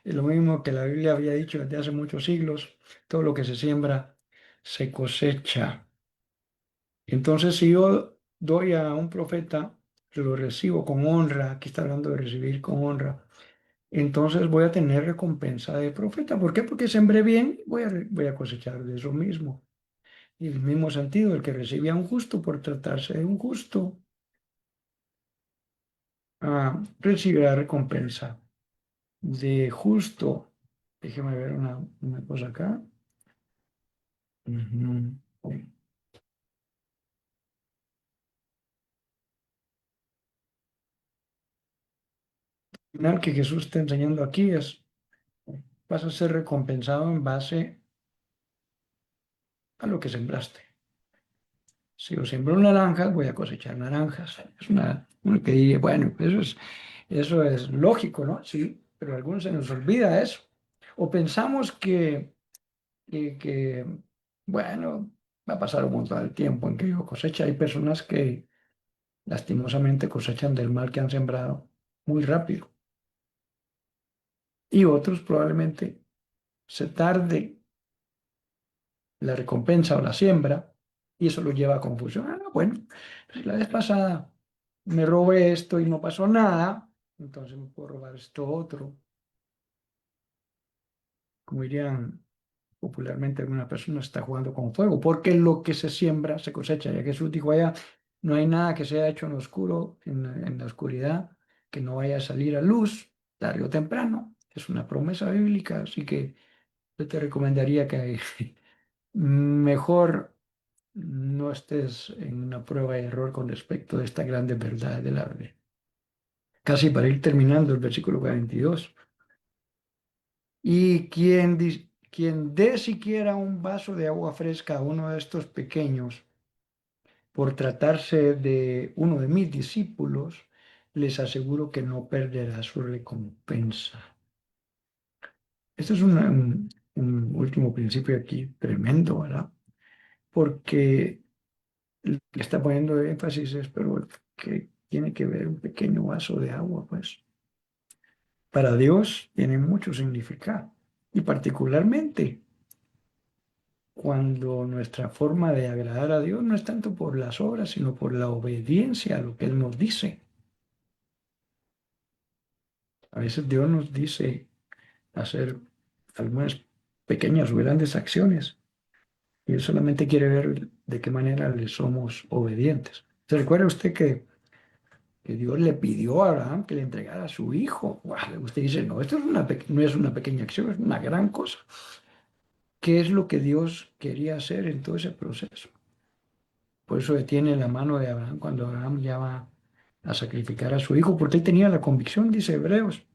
Es lo mismo que la Biblia había dicho desde hace muchos siglos. Todo lo que se siembra se cosecha. Entonces, si yo doy a un profeta, lo recibo con honra, aquí está hablando de recibir con honra, entonces voy a tener recompensa de profeta. ¿Por qué? Porque sembré bien, voy a cosechar de eso mismo. Y en el mismo sentido, el que recibe a un justo por tratarse de un justo, recibirá recompensa de justo. Déjeme ver una cosa acá. Ujú. Al final que Jesús está enseñando aquí es, vas a ser recompensado en base a lo que sembraste. Si yo siembro naranjas, voy a cosechar naranjas. Es uno que diría, bueno, eso es lógico, ¿no? Sí, pero a algunos se nos olvida eso. O pensamos que, bueno, va a pasar un montón de tiempo en que yo cosecha. Hay personas que lastimosamente cosechan del mal que han sembrado muy rápido. Y otros probablemente se tarde la recompensa o la siembra y eso lo lleva a confusión. Bueno, si la vez pasada me robé esto y no pasó nada, entonces me puedo robar esto otro. Como dirían popularmente alguna persona está jugando con fuego, porque lo que se siembra se cosecha. Ya Jesús dijo allá, no hay nada que sea hecho en lo oscuro, en la oscuridad, que no vaya a salir a luz, tarde o temprano. Es una promesa bíblica, así que yo te recomendaría que mejor no estés en una prueba de error con respecto a esta grande verdad de la Biblia. Casi para ir terminando el versículo 42. Y quien dé siquiera un vaso de agua fresca a uno de estos pequeños, por tratarse de uno de mis discípulos, les aseguro que no perderá su recompensa. Esto es un último principio aquí tremendo, ¿verdad? Porque le está poniendo énfasis es, pero que tiene que ver un pequeño vaso de agua, pues. Para Dios tiene mucho significado. Y particularmente cuando nuestra forma de agradar a Dios no es tanto por las obras, sino por la obediencia a lo que Él nos dice. A veces Dios nos dice hacer algunas pequeñas o grandes acciones y Él solamente quiere ver de qué manera le somos obedientes. ¿Se recuerda usted que Dios le pidió a Abraham que le entregara a su hijo? Guau, usted dice, no, esto es no es una pequeña acción, es una gran cosa. ¿Qué es lo que Dios quería hacer en todo ese proceso? Por eso detiene la mano de Abraham cuando Abraham ya va a sacrificar a su hijo, porque él tenía la convicción, dice Hebreos,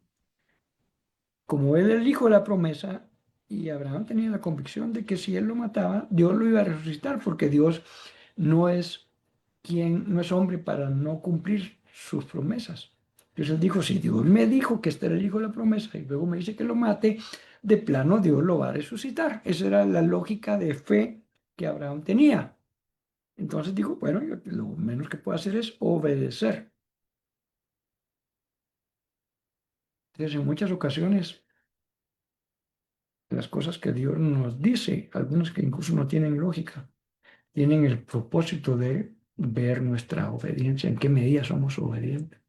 como él es el hijo de la promesa, y Abraham tenía la convicción de que si él lo mataba, Dios lo iba a resucitar, porque Dios no es no es hombre para no cumplir sus promesas. Entonces él dijo, si Dios me dijo que este era el hijo de la promesa y luego me dice que lo mate, de plano Dios lo va a resucitar. Esa era la lógica de fe que Abraham tenía. Entonces dijo, bueno, yo lo menos que puedo hacer es obedecer. Entonces, en muchas ocasiones, las cosas que Dios nos dice, algunas que incluso no tienen lógica, tienen el propósito de ver nuestra obediencia, en qué medida somos obedientes.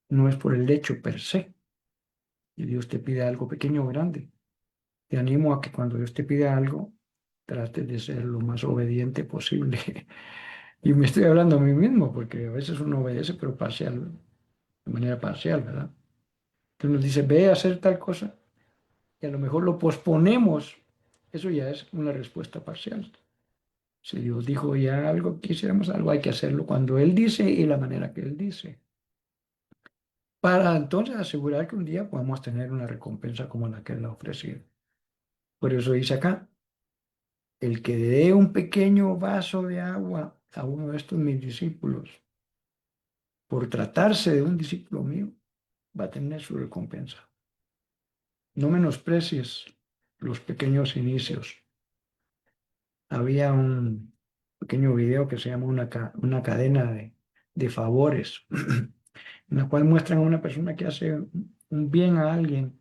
No es por el hecho per se, y Dios te pide algo pequeño o grande. Te animo a que cuando Dios te pida algo, trates de ser lo más obediente posible. Y me estoy hablando a mí mismo, porque a veces uno obedece, pero parcial, de manera parcial, ¿verdad? Entonces nos dice, ve a hacer tal cosa, y a lo mejor lo posponemos. Eso ya es una respuesta parcial. Si Dios dijo ya algo, quisiéramos algo, hay que hacerlo cuando Él dice y la manera que Él dice. Para entonces asegurar que un día podamos tener una recompensa como la que Él ha ofrecido. Por eso dice acá, el que dé un pequeño vaso de agua a uno de estos mis discípulos, por tratarse de un discípulo mío, va a tener su recompensa. No menosprecies los pequeños inicios. Había un pequeño video que se llama una cadena de favores, en la cual muestran a una persona que hace un bien a alguien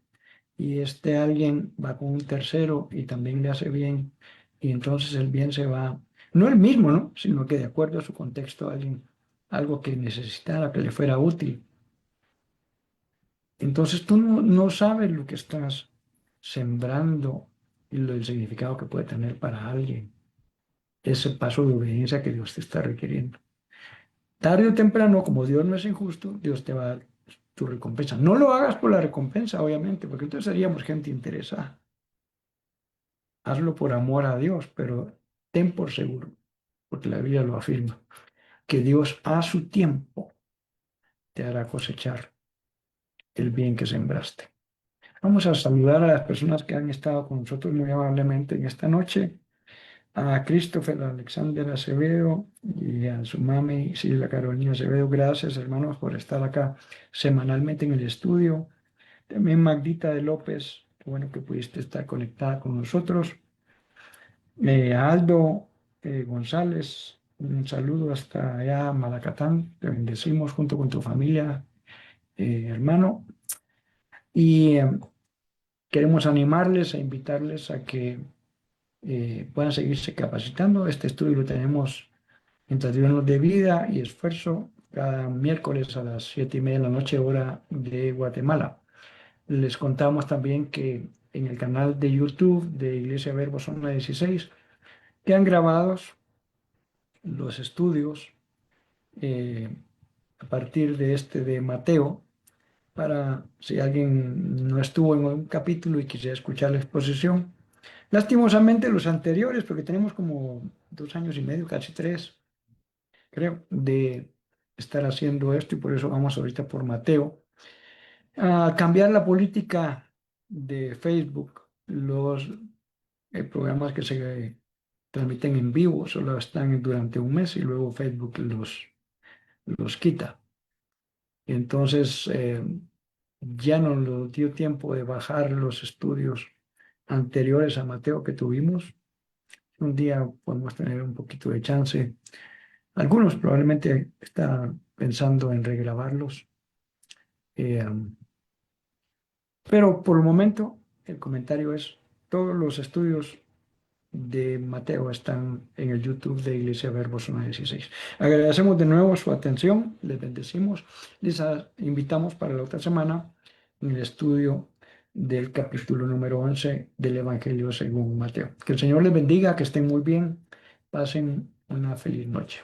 y este alguien va con un tercero y también le hace bien y entonces el bien se va, no el mismo, ¿no? Sino que de acuerdo a su contexto, alguien, algo que necesitara, que le fuera útil. Entonces tú no sabes lo que estás sembrando y el significado que puede tener para alguien ese paso de obediencia que Dios te está requiriendo. Tarde o temprano, como Dios no es injusto, Dios te va a dar tu recompensa. No lo hagas por la recompensa, obviamente, porque entonces seríamos gente interesada. Hazlo por amor a Dios, pero ten por seguro, porque la Biblia lo afirma, que Dios a su tiempo te hará cosechar el bien que sembraste. Vamos a saludar a las personas que han estado con nosotros muy amablemente en esta noche. A Christopher Alexander Acevedo y a su mami Silvia Carolina Acevedo. Gracias, hermanos, por estar acá semanalmente en el estudio. También Magdita de López, qué bueno que pudiste estar conectada con nosotros. A Aldo González, un saludo hasta allá, Malacatán. Te bendecimos junto con tu familia, hermano. Y queremos animarles e invitarles a que puedan seguirse capacitando. Este estudio lo tenemos mientras Dios nos dé vida y esfuerzo cada miércoles a las 7:30 de la noche, hora de Guatemala. Les contamos también que en el canal de YouTube de Iglesia Verbo Zona 16, que han grabado los estudios eh, a partir de este de Mateo, para si alguien no estuvo en un capítulo y quisiera escuchar la exposición. Lastimosamente los anteriores, porque tenemos como 2 años y medio, casi tres, creo, de estar haciendo esto y por eso vamos ahorita por Mateo. A cambiar la política de Facebook, los programas que se transmiten en vivo solo están durante un mes y luego Facebook los quita. Entonces, ya no nos dio tiempo de bajar los estudios anteriores a Mateo que tuvimos. Un día podemos tener un poquito de chance. Algunos probablemente están pensando en regrabarlos. Eh, pero por el momento, el comentario es, todos los estudios de Mateo están en el YouTube de Iglesia Verbo Zona 16. Agradecemos de nuevo su atención, les bendecimos, les invitamos para la otra semana en el estudio del capítulo número 11 del Evangelio según Mateo. Que el Señor les bendiga, que estén muy bien, pasen una feliz noche.